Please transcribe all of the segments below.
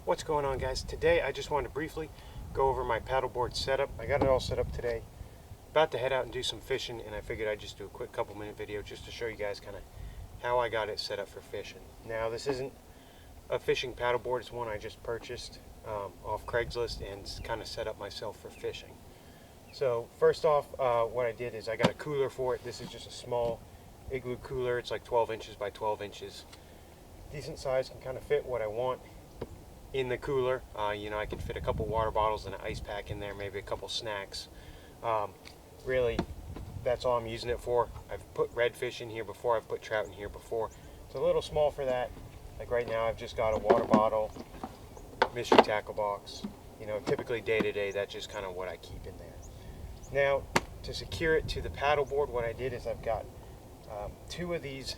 What's going on, guys? Today I just wanted to briefly go over my paddleboard setup. I got it all set up today. About to head out and do some fishing, and I figured I'd just do a quick couple-minute video just to show you guys kind of how I got it set up for fishing. Now, this isn't a fishing paddleboard. It's one I just purchased off Craigslist and kind of set up myself for fishing. So first off, what I did is I got a cooler for it. This is just a small igloo cooler. It's like 12 inches by 12 inches. Decent size, can kind of fit what I want in the cooler. You know, I can fit a couple water bottles and an ice pack in there, maybe a couple snacks. Really, that's all I'm using it for. I've put redfish in here before, I've put trout in here before. It's a little small for that. Like right now, I've just got a water bottle, mystery tackle box. You know, typically day to day, that's just kind of what I keep in there. Now, to secure it to the paddleboard, what I did is I've got two of these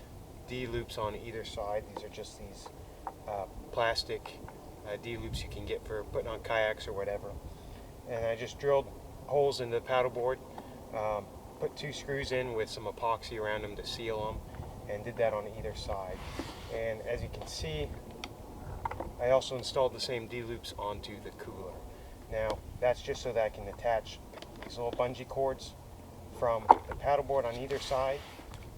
D-loops on either side. These are just these plastic D-loops you can get for putting on kayaks or whatever. And I just drilled holes in the paddleboard, put two screws in with some epoxy around them to seal them, and did that on either side. And as you can see, I also installed the same D-loops onto the cooler. Now, that's just so that I can attach these little bungee cords from the paddleboard on either side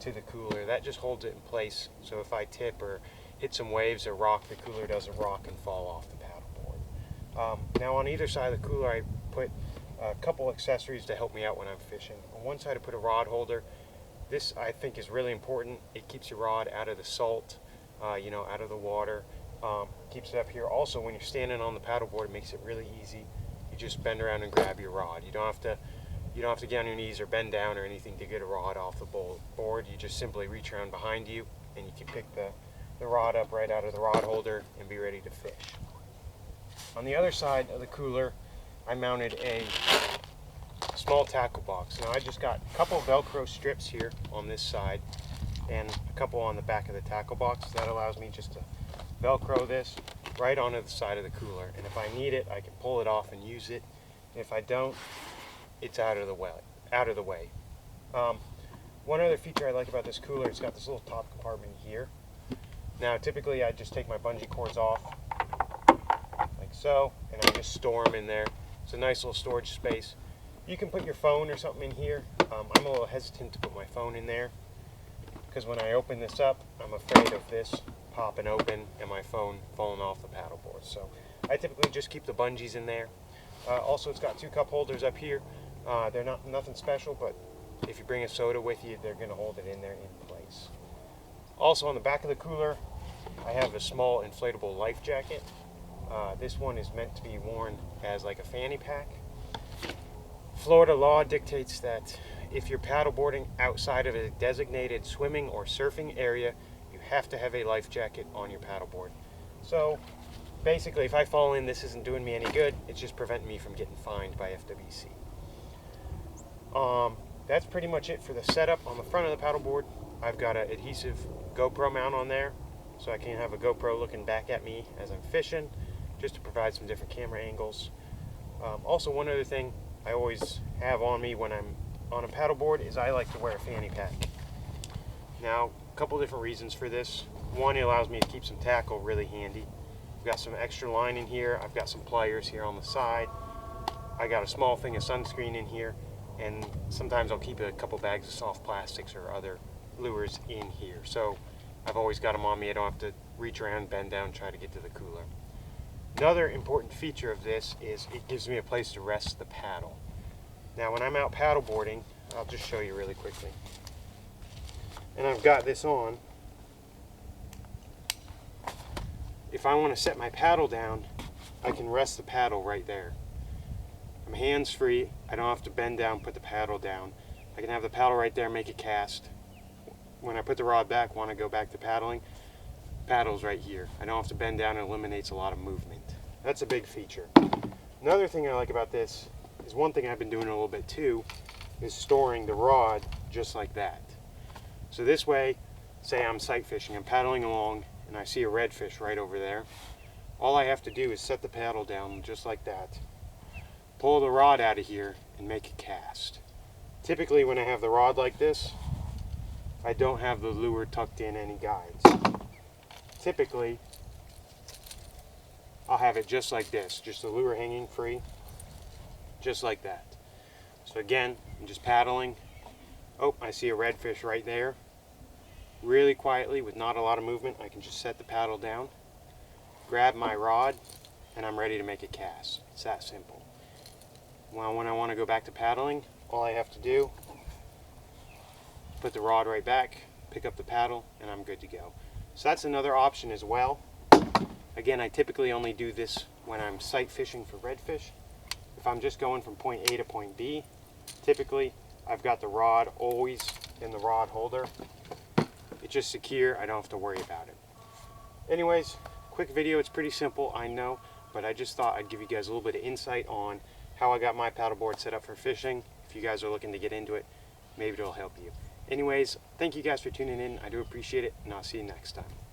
to the cooler. That just holds it in place, so if I tip or hit some waves or rock, the cooler doesn't rock and fall off the paddleboard. Now on either side of the cooler, I put a couple accessories to help me out when I'm fishing. On one side I put a rod holder. This I think is really important. It keeps your rod out of the salt, you know, out of the water. Keeps it up here. Also, when you're standing on the paddleboard, it makes it really easy. You just bend around and grab your rod. You don't have to get on your knees or bend down or anything to get a rod off the board. You just simply reach around behind you and you can pick the rod up right out of the rod holder and be ready to fish. On the other side of the cooler, I mounted a small tackle box. Now I just got a couple Velcro strips here on this side and a couple on the back of the tackle box. That allows me just to Velcro this right onto the side of the cooler, and if I need it, I can pull it off and use it. And if I don't, it's out of the way. One other feature I like about this cooler, it's got this little top compartment here. Now typically I just take my bungee cords off like so, and I just store them in there. It's a nice little storage space. You can put your phone or something in here. I'm a little hesitant to put my phone in there because when I open this up, I'm afraid of this popping open and my phone falling off the paddleboard. So I typically just keep the bungees in there. Also, it's got two cup holders up here. They're nothing special, but if you bring a soda with you, they're going to hold it in there in place. Also, on the back of the cooler, I have a small inflatable life jacket. This one is meant to be worn as like a fanny pack. Florida law dictates that if you're paddleboarding outside of a designated swimming or surfing area, you have to have a life jacket on your paddleboard. So basically, if I fall in, this isn't doing me any good. It's just preventing me from getting fined by FWC. That's pretty much it for the setup. On the front of the paddleboard, I've got an adhesive GoPro mount on there, so I can have a GoPro looking back at me as I'm fishing, just to provide some different camera angles. Also, one other thing I always have on me when I'm on a paddleboard is I like to wear a fanny pack. Now, a couple different reasons for this. One, it allows me to keep some tackle really handy. I've got some extra line in here. I've got some pliers here on the side. I got a small thing of sunscreen in here, and sometimes I'll keep a couple bags of soft plastics or other lures in here. So I've always got them on me. I don't have to reach around, bend down, try to get to the cooler. Another important feature of this is it gives me a place to rest the paddle. Now when I'm out paddleboarding, I'll just show you really quickly. And I've got this on. If I want to set my paddle down, I can rest the paddle right there. I'm hands-free. I don't have to bend down, put the paddle down. I can have the paddle right there, make a cast. When I put the rod back, want to go back to paddling, paddle's right here. I don't have to bend down. It eliminates a lot of movement. That's a big feature. Another thing I like about this is one thing I've been doing a little bit too, is storing the rod just like that. So this way, say I'm sight fishing, I'm paddling along, and I see a redfish right over there. All I have to do is set the paddle down just like that, pull the rod out of here, and make a cast. Typically when I have the rod like this, I don't have the lure tucked in any guides. Typically, I'll have it just like this, just the lure hanging free, just like that. So again, I'm just paddling. Oh, I see a redfish right there. Really quietly, with not a lot of movement, I can just set the paddle down, grab my rod, and I'm ready to make a cast. It's that simple. Well, when I want to go back to paddling, all I have to do, put the rod right back, pick up the paddle, and I'm good to go. So that's another option as well. Again, I typically only do this when I'm sight fishing for redfish. If I'm just going from point A to point B, typically I've got the rod always in the rod holder. It's just secure, I don't have to worry about it. Anyways, quick video, it's pretty simple, I know, but I just thought I'd give you guys a little bit of insight on how I got my paddleboard set up for fishing. If you guys are looking to get into it, maybe it'll help you. Anyways, thank you guys for tuning in, I do appreciate it, and I'll see you next time.